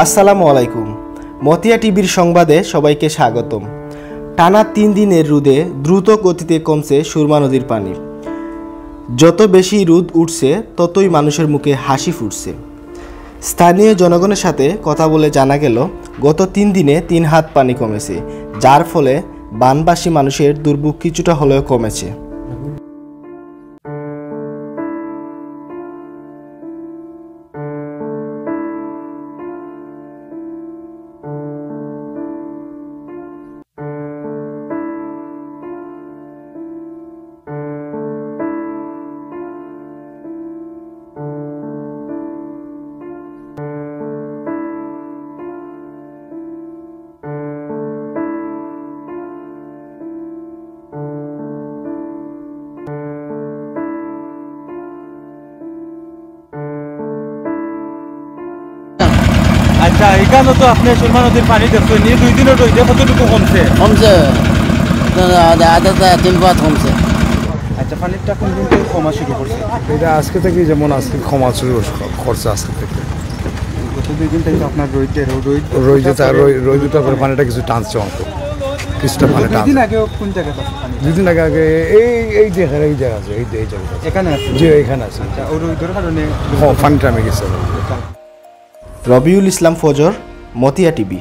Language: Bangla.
আসসালামু আলাইকুম। মতিয়া টিভির সংবাদে সবাইকে স্বাগতম। টানা 3 দিনের রোদে দ্রুত গতিতে কমছে সুরমা নদীর পানি। যত বেশি রোদ উঠছে ততই মানুষের মুখে হাসি ফুটছে। স্থানীয় জনগণের সাথে কথা বলে জানা গেল গত 3 দিনে 3 হাত পানি কমেছে, যার ফলে বানবাসী মানুষের দুর্ভোগ কিছুটা হলেও কমেছে। আচ্ছা, এখানে তো আপনি সুরমা নদীর পানি দেখছেন, 2 দিনের রোদে কতটুকু কমছে? আধা 3 ফুট কমছে। আচ্ছা, পানিটা কোন দিন থেকে কমা শুরু করছে? এটা আজকে থেকে, যেমন আজকে কমা শুরু করছে আজকে থেকে। গত 2 দিন থেকে আপনার রোদটা করে পানিটা কিছু টানছে, অন্ত কিছুটা পানি টানছে। 2 দিন আগে কোন জায়গায় আছে পানি? 2 দিন আগে এই জায়গা আছে, এই জায়গা এখানে আছে। জি, এখানে আছে। আচ্ছা, ওই রোদের কারণে পানিটা আমি গেছে। রবিউল ইসলাম ফজর, মতিয়া টিভি।